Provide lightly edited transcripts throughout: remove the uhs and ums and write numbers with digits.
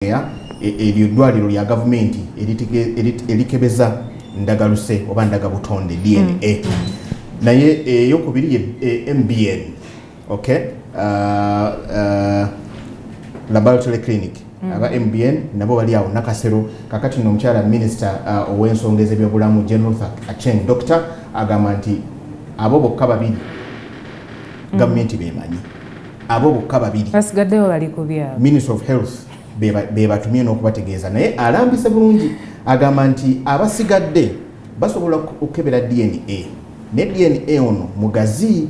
eryo eddwaliro lya gavumenti erikebeza ndagaluse oba ndagabutonde DNA. Naye eyokubiri MBN, okay, laboratory clinic. Aba MBN nabo bali awo nakasero kakati no mukyala minister ow'ensonga ez'ebyobulamu General Acheng Doctor agamba nti abo bokka babiri gavumenti bemanyi, abo bokka babiri basigaddewo bali ku byabo, Minister of Health be batumye n'okubategeeza, naye alambise bulungi agamba nti abasigadde basobola okukebera DNA ne DNA ono mugazi,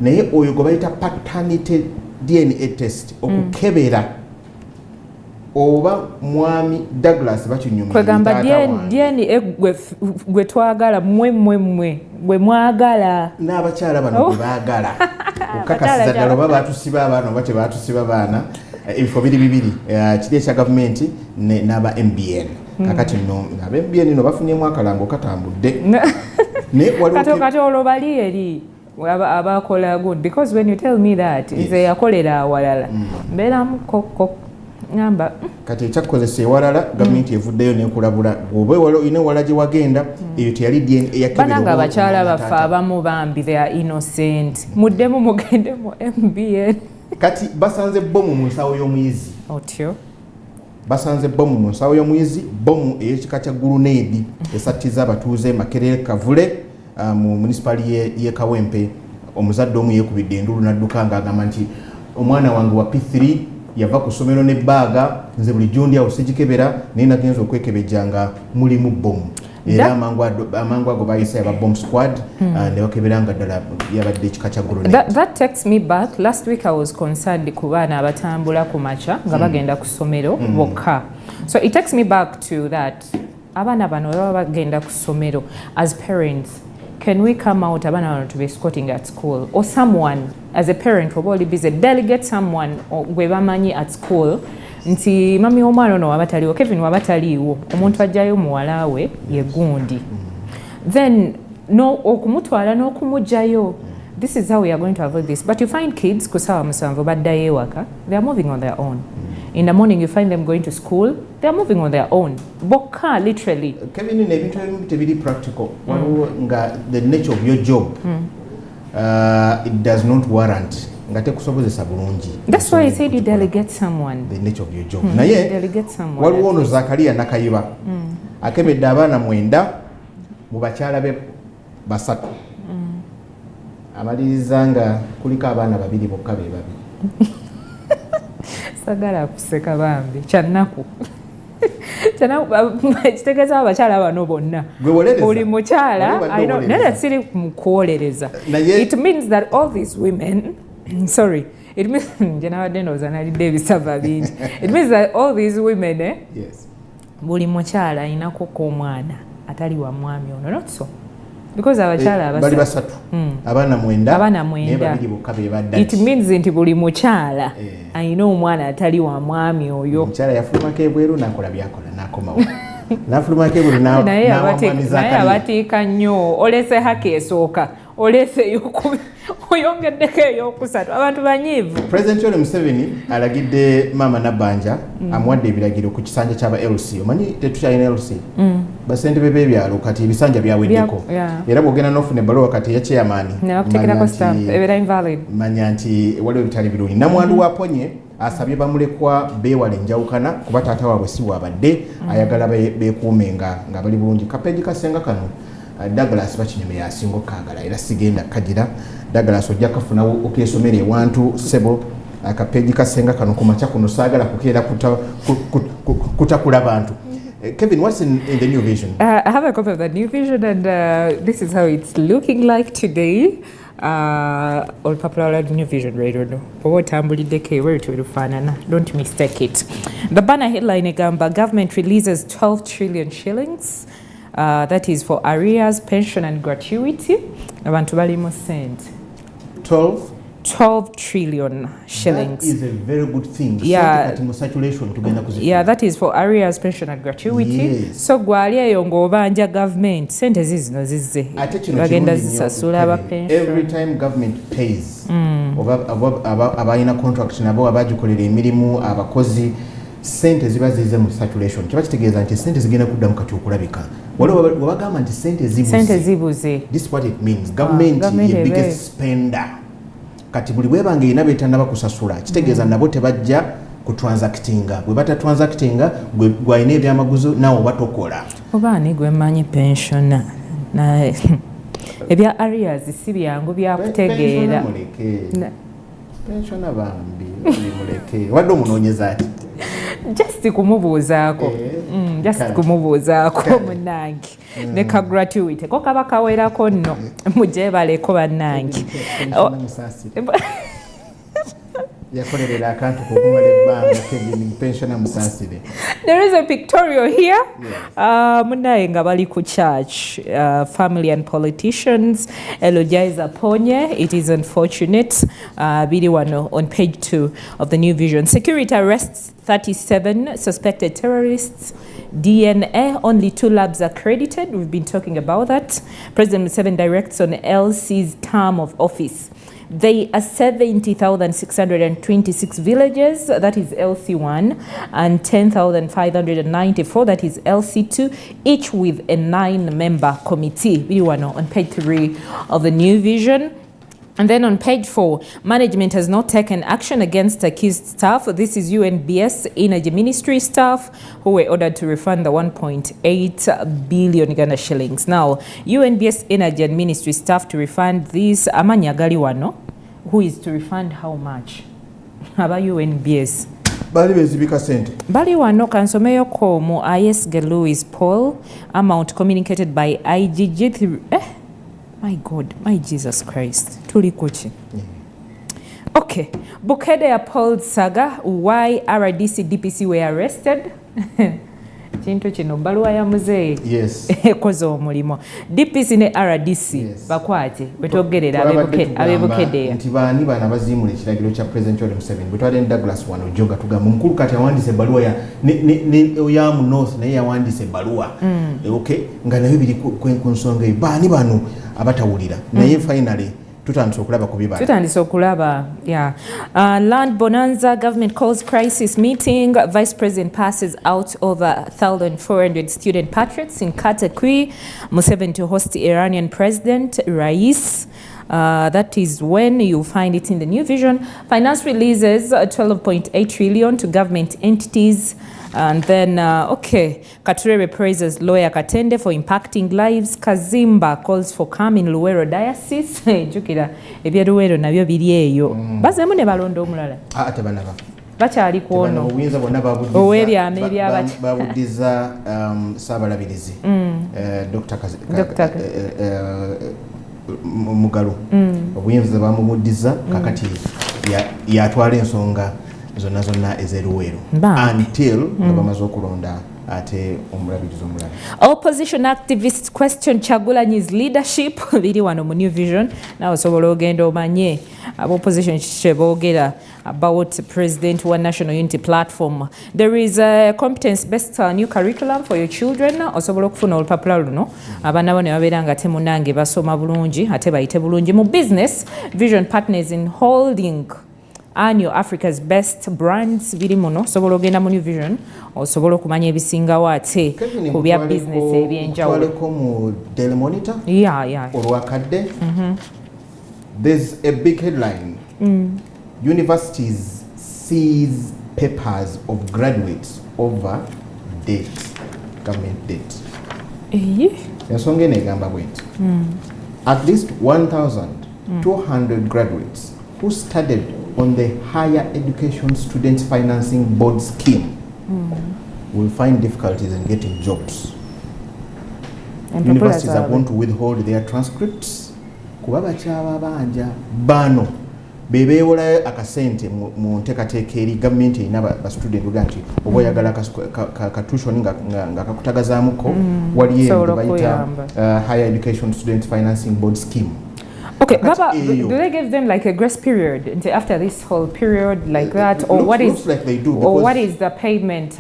naye oyo gwe bayita paternity DNA test okukebera oba mwami Douglas bakinyumya kwegamba DNA gwe twagala mwe gwe mwagala n'abakyala bano gwe baagala okukakasiza ddala oba batusiba abaana oba tebatusiba baana. Ebifo bibiri kiri ekya gavumenti n'aba MBN. Kakati no aba MBN no bafunyemu akalango katambudde kati olwo bali eri abakola good, because when you tell me that nze yakolera awalala mbeeramu kokko ngamba kati ekyakukozesa ewalala gavumenti evuddeyo nekulabula bw'oba olina ewala gye wagenda eyo teyali DNA eyakebera. Bananga abakyala baffe abamu bambi they are innocent, muddemu mugende mu MBN. Kati basanze bomu mu nsawo y'omuyizi. Otyo basanze bomu mu nsawo y'omuyizi, bomu ey'ekika kya grenade esattiza abatuuze Makerere Kavule mu municipality y'e Kawempe. Omuzadde omu yeekubidde endulu n'adduka ng'agamba nti omwana wange wa P3 yava ku ssomero n'ebbaaga, nze buli gy'ondi awo sigikebera naye nagenza okwekebejja nga mulimu bomu. Era amangu ago bayise aba bomb squad ne bakebera nga ddala yabadde ekika kya grenade. That takes me back. Last week I was concerned ku baana abatambula ku makya nga bagenda ku ssomero bokka. So it takes me back to that. Abaana bano baba bagenda ku ssomero. As parents, can we come out abaana bano to be escorting at school, or someone as a parent oba oli busy delegate someone gwe bamanyi at school nti mami omwana ono wabataliwo, Kevin wabataliwo, omuntu ajjayo muwala we ye gundi, then no okumutwala n'okumugjayo. This is how we are going to avoid this. But you find kids ku ssaawa musanvu baddayo ewaka, they are moving on their own. In the morning you find them going to school, they are moving on their own. Bokka literally. Kevin, nebintu ebimu tebiri practical. Waliwo nga the nature of your job it does not warrant nga tekusobozesa bulungi. That's why I said you delegate someone. The nature of your job. Naye delegate someone. Waliwo ono Zakaria Nakayiba akebedde abaana 9 mu bakyala be 3. Amaliriza nga kuliko abaana 2 bokka be babi. Sagala kuseka bambi kyannaku kitegeeza abakyala bano bonna buli mukyala naye siri mukuwolereza. It means that all these women sorry, it means nje nabadde ndowooza nalidde ebisava bingi. It means that all these women yes, buli mukyala ayinako k'omwana atali wa mwami ono, not so, because abakyala bali 3 abaana 9 it means nti buli mukyala ayina omwana atali wa mwami oyo. Omukyala yafulumako ebweru nakola byakola nakomawo nafulumako ebweru naye abatiika nnyo, olese haki esooka, olese eyokubiri, oyongeddeko eyokusatu, abantu banyiivu. President Yoweri Museveni alagidde Maama Nabbanja amuwadde ebiragiro ku kisanja ky'aba LC. Omanyi tetukyalina LC, basentebe b'ebyalo kati ebisanja byaweddeko, era bw'ogenda n'ofuna ebbaluwa kati ya chairman manya nti waliwo ebitali birungi. Namwandu waponye asabye bamulekwa beewala enjawukana kuba taata waabwe si waabadde, ayagala beekuume nga bali bulungi. Kapeegi kasenga kano Douglas bakinyume yasinga okkaagala era sigenda kagira. Douglas ojja kafunawo okeesomera ewantu sebo akapeegi kasenga kano ku makya kuno saagala kukeera kutakula bantu. Kevin, what's in the new vision? I have a copy of the new vision and this is how it's looking like today. All popular new vision radio no don't mistake it. The banner headline egamba government releases 12 trillion shillings. That is for arrears, pension and gratuity. Abantu balimo sente 12 trillion shillings. That is a very good thing. Yeah, that is for arrears, pension and gratuity. Yes. So gwali eyo ng'obanja government sente zizino zizze bagenda zisasula aba pension. Every time government pays abayina contract nabo abagikolera emirimu abakozi sente ziba zize mu saturation kiba kitegeeza nti sente zigenda kuddamu kati okulabika waliwo wabagamba nti sente zibuze. This is what it means. Government ye biggest spender. Kati buli bwebanga erina beetannaba kusasula kitegeeza nabo tebajja kutransactinga bwe batatransactinga gwalina ebyamaguzo nawe batokola obaani gwe mmanyi pensiona ebya areas si byangu byakutegeera pensiona bambi muleke wadde omunoonyeza ati just kumubuuzaako munnange ne ka gratuity ko kaba kawerako nno mujebaleko bannange yakolerera akantu kokumala ebbanga pensiona musaasire. There is a pictorial here. Munnaye nga bali ku church. Family and politicians elogize Aponye. It is unfortunate. Biri wano on page 2 of the New Vision. Security arrests 37 suspected terrorists. DNA, only 2 labs accredited. We've been talking about that. President Museveni directs on LC's term of office. They are 70,626 villages, that is LC1, and 10,594, that is LC2, each with a 9-member committee. We want on page 3 of the New Vision. And then on page 4, management has not taken action against accused staff. This is UNBS Energy Ministry staff who were ordered to refund the 1.8 billion Ghana shillings. Now, UNBS Energy and Ministry staff to refund these amanya gali wano, who is to refund how much? Aba UNBS. Bali bezibika sente. Bali wano kansomeyo ko mu IS Louis Paul amount communicated by IGG. My God, my Jesus Christ. Tuli kuchi. Okay. Bukede appalled saga. Why RDC DPC were arrested? Chintu chino baluwa ya muzee. Yes. Kozo omulimo. DPC ne RDC. Yes. Bakwati. Wetogerera abebukede. Ntibani bana bazimule kiragiro cha President Yoweri Museveni. Bwetwale Douglas wano joga tugamba mukulu kati awandise baluwa ya ya mu North naye yawandise baluwa. Okay. Nga nayo biri ku nsonga bani bano abatawulira. Naye finally tutandise okulaba ku bibala. Tutandise okulaba, yeah. Land bonanza, government calls crisis meeting. Vice President passes out over 1,400 student patriots in Katakwi. Museveni to host the Iranian President, Rais. That is when you find it in the New Vision. Finance releases 12.8 trillion to government entities. And then, Katurebe praises lawyer Katende for impacting lives. Kazimba calls for calm in Luwero diocese. Jukira, ebya Luwero nabyo biri eyo. Bazemu ne balondo omulala. Tebanaba. Bakyali kuono. Obuyinza bwonna babuddiza. Owebyama ebyabaki. Babuddiza Saabalabirizi. Dr. Mugalu. Obuyinza bamubuddiza kakati yatwala ensonga zonna ezeruweero until nga bamaze okulonda ate omulabirizi omulala. Opposition activists question Chagulanyi's leadership. Biri wano mu New Vision. Nawe osobola ogenda omanye opposition kye boogera about President One National Unity Platform. There is a competence-based new curriculum for your children. Osobola okufuna olupapula luno abaana bo ne babeera nga ate munnange basoma bulungi ate bayite bulungi. Mu business, Vision partners in holding annual Africa's best brands biri muno. Sobola ogenda mu New Vision osobola okumanya ebisingawo ate ku bya business ebyenjawulo. Twaleko mu Daily Monitor olwakadde. There's a big headline. Universities seize papers of graduates over debt, government debt. Ensonga eno egamba bweti. At least 1,200 graduates who studied on the Higher Education Students Financing Board scheme will find difficulties in getting jobs. And universities are going to withhold their transcripts. Kuba bakyaba banja bano bebeewolayo akasente mu nteekateeka eri gavumenti erina bastudent oga nti oba oyagala katushoni nga kakutagazaamuko waliyo bayita Higher Education Student Financing Board scheme. Okay, Baba, do they give them like a grace period until after this whole period like that, or what is? Looks like they do. Or what is the payment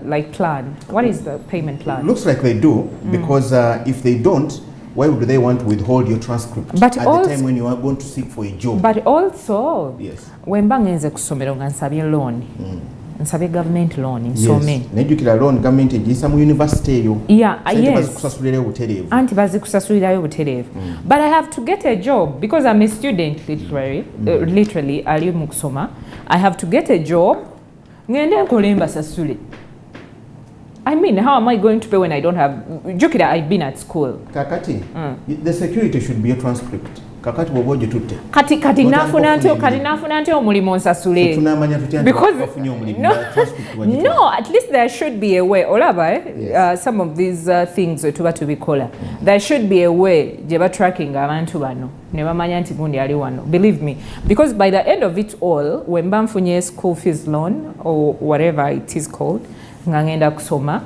like plan? What is the payment plan? Looks like they do because if they don't, why would they want to withhold your transcript but at also, the time when you are going to seek for a job? But also, yes, when bangenze kusomero nga nsabye loan, nsabe government loan nsome. Yes. Nejjukira loan government egiyisa mu university eyo. Yeah, yes. Bazikusasulirayo butereevu. Anti bazikusasulirayo butereevu. But I have to get a job because I'm a student literally ali mu kusoma. I have to get a job. Ngende nkole mbasasule. I mean, how am I going to pay when I don't have... Jukira, I've been at school. Kakati, the security should be a transcript. Kakati woboje tutte. Kati nafuna ntyo omulimu nsasule. Tunamanya tutya bafunye omulimu transcript wajita. No, at least there should be a way. Olaba, some of these things tuba tubikola. There should be a way gye tracking abantu bano. Ne bamanya nti gundi ali wano. Believe me. Because by the end of it all, when bamfunye school fees loan or whatever it is called, ngangenda kusoma,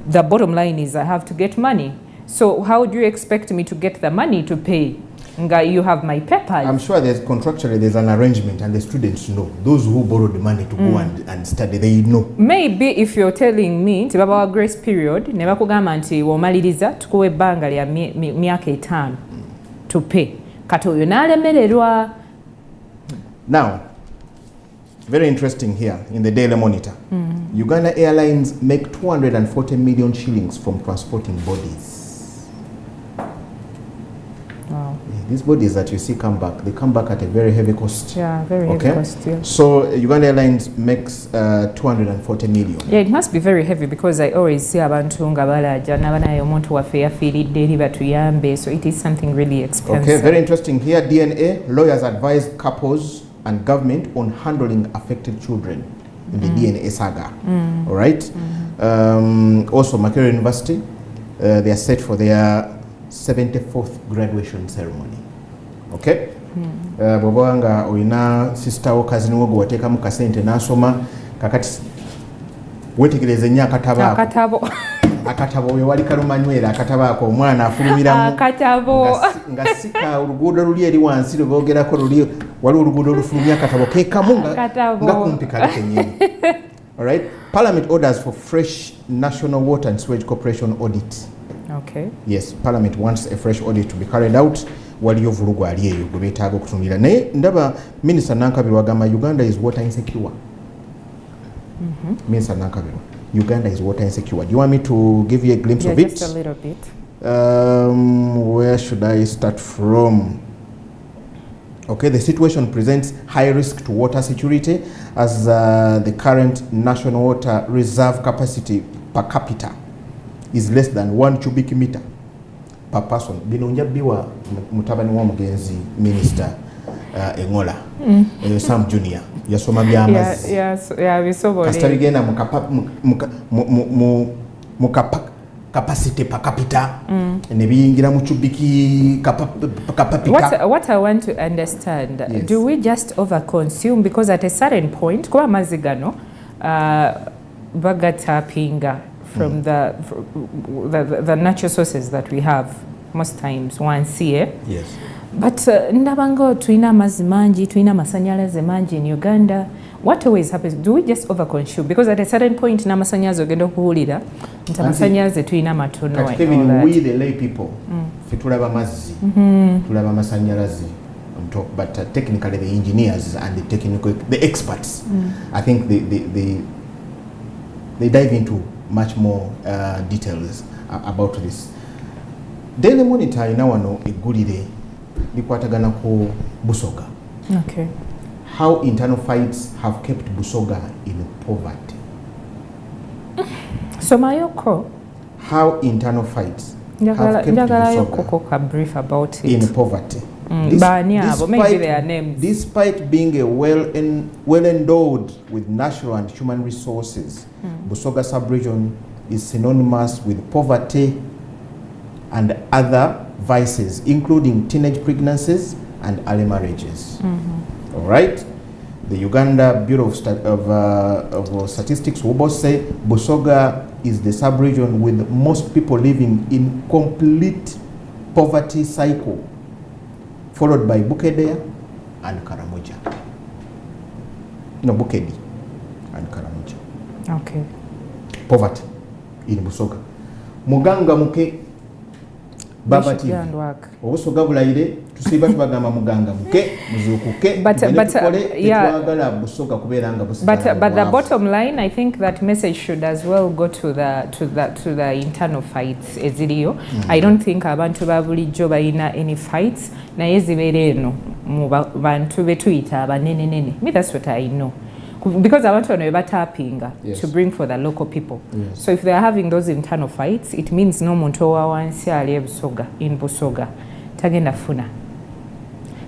the bottom line is I have to get money. So how do you expect me to get the money to pay? You have my papers. I'm sure contractually there's an arrangement and the students know. Those who borrowed the money to go and study, they know. Maybe if you're telling me nti baba wa grace period ne bakugamba nti womaliriza tukuwe ebbanga lya myaka 5 to pay. Kati oyo n'alemererwa. Now, very interesting here in the Daily Monitor. Uganda Airlines make 240 million shillings from transporting bodies. Wow. These bodies that you see come back, they come back at a very heavy cost. Yeah, very heavy cost, yeah. So Uganda Airlines makes 240 million. Yeah, it must be very heavy because I always see abantu nga balaja nabanayo omuntu waffe yafiiridde eri batuyambe, so it is something really expensive. Okay, very interesting here. DNA, lawyers advise couples and government on handling affected children in the DNA saga. All right. Also, Makerere University, they are set for their 74th graduation ceremony. Okay. Bw'obanga oyina sister wo cousin wo gwe wateekamu kasente n'asoma kakati wetegereze nnyo akatabo akatabo we wali kalumanywera akatabo ako omwana afulumiramu akatabo nga sika oluguudo luli eri wansi lwebogerako luli wali oluguudo olufulumya akatabo keekamu nga kumpi kali kenyini. Alright. Parliament orders for fresh National Water and Sewage Corporation audit. Okay. Yes, Parliament wants a fresh audit to be carried out. Waliyo vulugu ali eyo gwe beetaaga okutunulira. Naye ndaba Minister Nankabirwa agamba Uganda is water insecure. Minister Nankabirwa, Uganda is water insecure. Do you want me to give you a glimpse of it? Just a little bit. Where should I start from? Okay, the situation presents high risk to water security as the current national water reserve capacity per capita is less than 1 cubic meter per person. Bino njabbiwa mutabani wa mugenzi Minister Engola Sam Junior yasoma byamazi. Yes, bisobole. Kasita bigenda mu capacity per capita ne biyingira mu cubic capita. What I want to understand, do we just overconsume? Because at a certain point kuba amazzi gano bagatapinga from the natural sources that we have most times once a year. Yes. But ndabanga tuina amazzi mangi, tuina amasanyalaze mangi in Uganda. What always happens? Do we just overconsume? Because at a certain point n'amasanyalaze ogenda okuwulira nti amasanyalaze tuina matono. Even we the lay people tulaba amazzi, tulaba amasanyalaze on top, but technically the engineers and the experts, I think they dive into much more details about this. Daily Monitor ina wano eggulire likwatagana ku Busoga. Okay. How internal fights have kept Busoga in poverty. So Mayoko. How internal fights have kept Busoga brief about it. In poverty. Despite being a well endowed with natural and human resources, Busoga sub-region is synonymous with poverty and other vices, including teenage pregnancies and early marriages. All right. The Uganda Bureau of Statistics will say Busoga is the sub-region with most people living in complete poverty cycle, followed by Bukedea and Karamoja. No, Bukedi and Karamoja. Okay. Poverty in Busoga. Muganga muke babative obusoga bulayire tusiba tubagamba muganga muke muzukuke tetwagala busoga kubeera nga busigala but the bottom line, I think that message should as well go to the internal fights eziriyo. I don't think abantu ba bulijjo balina any fights naye zibeera eno mu bantu betuyita abanenenene. Me, that's what I know. Because abantu bano bebatapinga to bring for the local people. So if they are having those internal fights, it means no muntu owa wansi ali ebusoga in Busoga tagenda funa.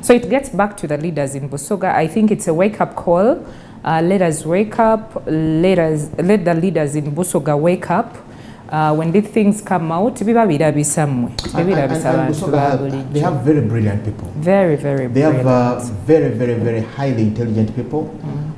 So it gets back to the leaders in Busoga. I think it's a wake-up call. Let us wake up. Let the leaders in Busoga wake up. When these things come out, they have very brilliant people. Very, very they brilliant. They have very, very, very highly intelligent people.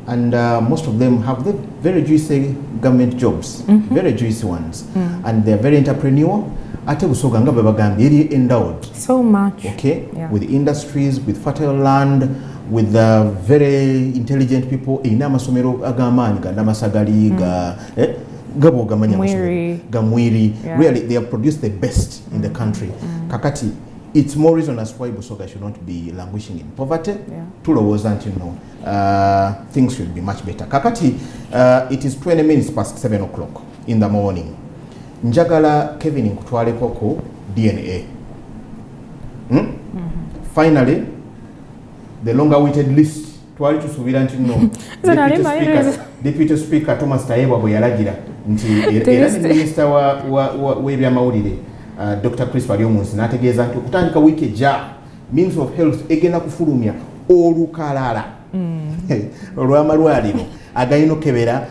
And most of them have the very juicy government jobs, very juicy ones. And they're very entrepreneurial. Ate Busoga nga babagambye eri endowed. So much. Okay? Yeah. With industries, with fertile land, with very intelligent people. Ina amasomero agamaanyi ga Namasagali, gabo gamanya Gamwiri. Really, they have produced the best in the country. Kakati, it's more reason as why Busoga should not be languishing in poverty. Tulowooza nti things should be much better. Kakati, it is 20 minutes past 7 o'clock in the morning. Njagala Kevin nkutwaleko ku DNA. Finally, the long-awaited list. Twali tusuubira nti Deputy Speaker Thomas Tayebwa bwe yalagira nti era ne Minisita w'ebyamawulire Dr. Chris Baryomunsi n'ategeeza nti okutandika wiiki ejja Ministry of Health egenda kufulumya olukalala olw'amalwaliro agayina okukebera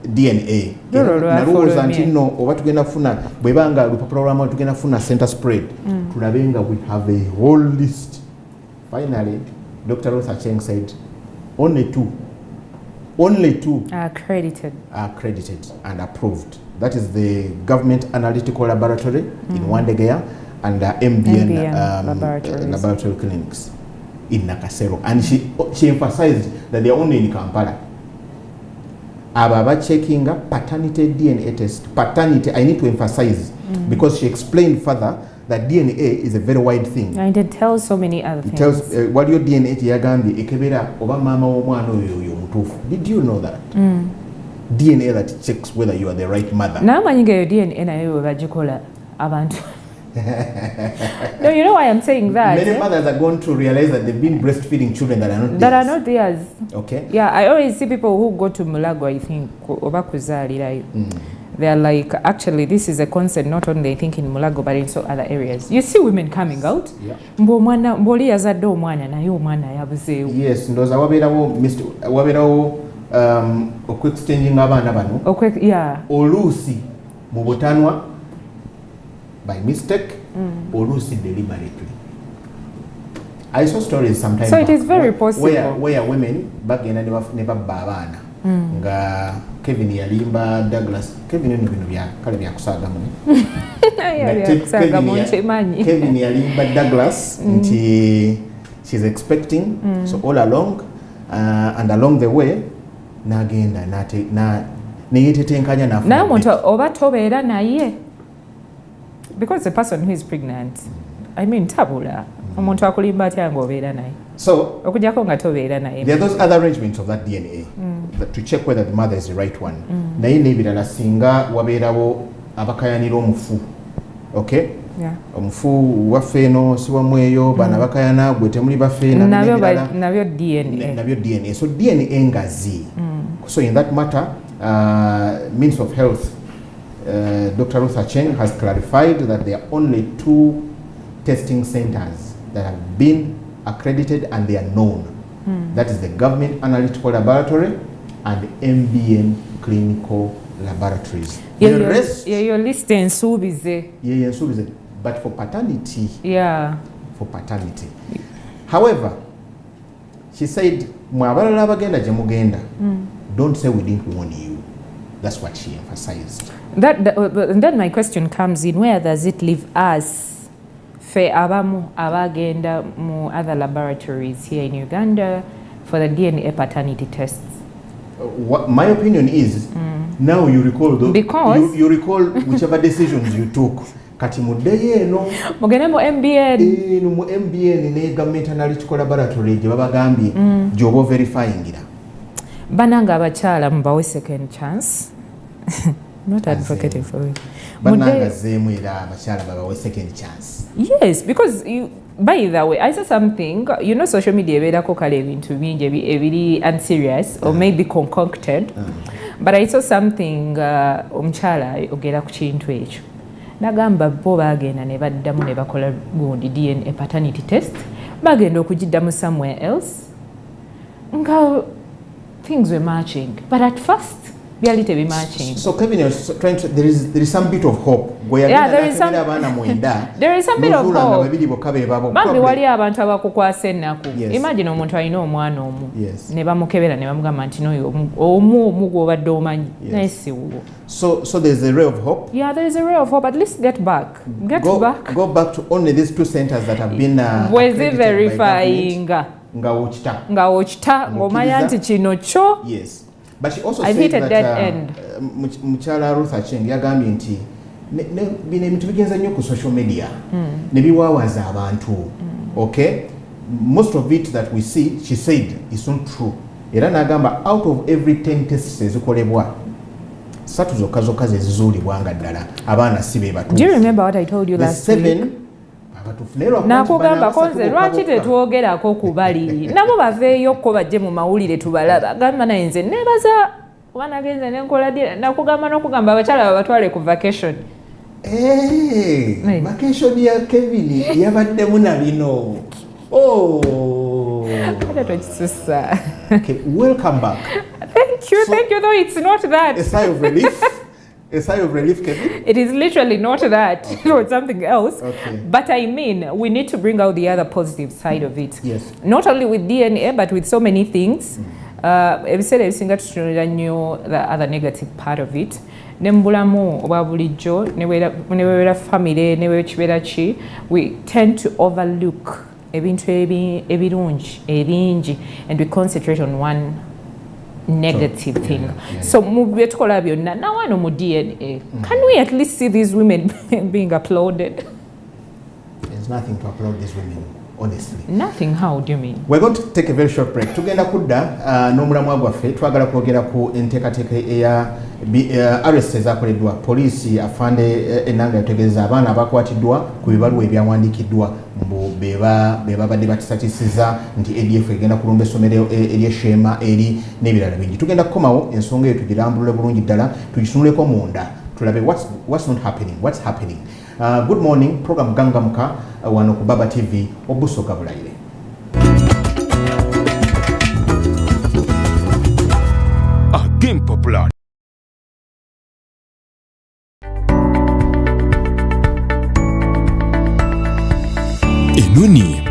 DNA. Nalowooza nti nno oba tugenda kufuna bwebanga lupapula lw'amawulire tugenda kufuna center spread tulabe nga we have a whole list. Finally, Dr. Ruth Acheng said only two are accredited and approved. That is the Government Analytical Laboratory in Wandegeya and MBN laboratory clinics in Nakasero. And she emphasized that they are only in Kampala. Ababa checking up paternity DNA test. Paternity, I need to emphasize because she explained further that DNA is a very wide thing. And it tells so many other things. It tells what your DNA yagambye ekebera oba mama w'omwana oyo mutuufu. Did you know that? DNA that checks whether you are the right mother. Namanyi nga DNA nayo bagikola abantu. No, you know why I'm saying that. Many mothers are going to realize that they've been breastfeeding children that are not theirs. Okay. Yeah, I always see people who go to Mulago, I think, oba kuzalira. They're like, actually, this is a concern not only I think in Mulago but in so other areas. You see women coming out. Mboli yazadde omwana naye omwana yabuzeewo. Yes, ndoza waberawo okwexchanging abaana bano. Oluusi mu butanwa by mistake, oluusi deliberately. I saw stories sometimes. So it is very possible. Where women bagenda ne babba abaana. Nga Kevin yalimba Douglas. Kevin ni bino bya kale bya kusaga mu. Kevin yalimba Douglas nti she's expecting, so all along and along the way nagenda neyetetenkanya nafu. Na muntu oba tobeera naye. Because the person who is pregnant, I mean tabula. Omuntu akulimba atya ng'obeera naye. So okujjako nga tobeera naye. There are those other arrangements of that DNA to check whether the mother is the right one. Naye n'ebirala singa wabeerawo abakayanira omufu. Okay? Yeah. Omufu waffe eno si wamweyo bana bakayana gwe temuli baffe nabyo DNA. So DNA ngazi. So in that matter, Minister of Health Dr. Ruth Acheng has clarified that there are only 2 testing centers that have been accredited and they are known. That is the Government Analytical Laboratory and MBN Clinical Laboratories. The rest, your list ensuubize. But for paternity. Yeah. For paternity. However, she said, "Mwabalala bagenda gye mugenda. Don't say we didn't warn you." That's what she emphasized. Then my question comes in, where does it leave us? Fe abamu abagenda mu other laboratories here in Uganda for the DNA paternity tests. My opinion is now you recall those, because you recall whichever decisions you took kati muddeyo eno mugende mu MBN mu MBN ne Government Analytical Laboratory gye babagambye gy'oba verifyingira bananga abakyala mubawe second chance not advocating for it bananga zeemu era abakyala babawe second chance yes because by the way I saw something social media ebeerako kale ebintu bingi ebiri unserious or maybe concocted but I saw something omukyala ogera ku kintu ekyo nagamba bo bagenda ne baddamu ne bakola gundi DNA paternity test bagenda okugiddamu somewhere else nga things were matching but at first byali tebi matching. So Kevin is trying to there is some bit of hope. Yeah, there is some bit of hope. Bambi wali abantu abakukwasa ennaku. Imagine omuntu alina omwana omu ne bamukebera ne bamugamba nti n'oyo omu gw'obadde omanyi naye si wuwo. So there is a ray of hope. Yeah, there is a ray of hope. At least get back. Go back to only these two centers that have been verifying. Nga ochita ng'omanya nti kino kyo. Yes. But she also said that Muchala Ruth Acheng yagambye nti bino ebintu bigenza nnyo ku social media ne biwaawaza abantu. Okay, most of it that we see, she said, is not true. Era n'agamba out of every 10 tests ezikolebwa 3 zokka ze zizuulibwa nga ddala abaana si be batuufu. Do you remember what I told you last week? Nakugamba konze lwaki tetwogerako ku bali nabo baveeyo ko bajje mu mawulire tubalaba gamba naye nze nebaza kubana genze nenkola nakugamba n'okugamba abakyala babatwale ku vacation. Vacation ya Kevin yabaddemu na bino. Okay, welcome back. Thank you though it's not that. A sigh of relief. A sigh of relief, Kevin? It is literally not that. Okay. It's something else. Okay. But I mean, we need to bring out the other positive side of it. Yes. Not only with DNA, but with so many things. Ebiseera ebisinga tutunulira nnyo the other negative part of it. Nembulamu obwa bulijjo ne bwera family ne bwekibeera ki, we tend to overlook ebintu ebirungi ebingi and we concentrate on one negative thing. Yeah. So mu byetukola byonna nawano mu DNA. Can we at least see these women being applauded? There's nothing to applaud these women, honestly. Nothing? How do you mean? We're going to take a very short break. Tugenda kudda n'omulamwa gwaffe twagala kwogera ku enteekateeka eya arrest ezakoleddwa poliisi afande enanga yategeeza abaana abakwatiddwa ku bibaluwa ebyawandiikiddwa mbu be babadde batisatisiza nti ADF egenda kulumba essomero ery'Eshema eri n'ebirala bingi. Tugenda kukomawo ensonga eyo tugirambulule bulungi ddala tugisunuleko munda tulabe what's not happening, what's happening. Good morning, program Gangamuka wano ku Baba TV Obuso Gabulaire. Again popular. Enoni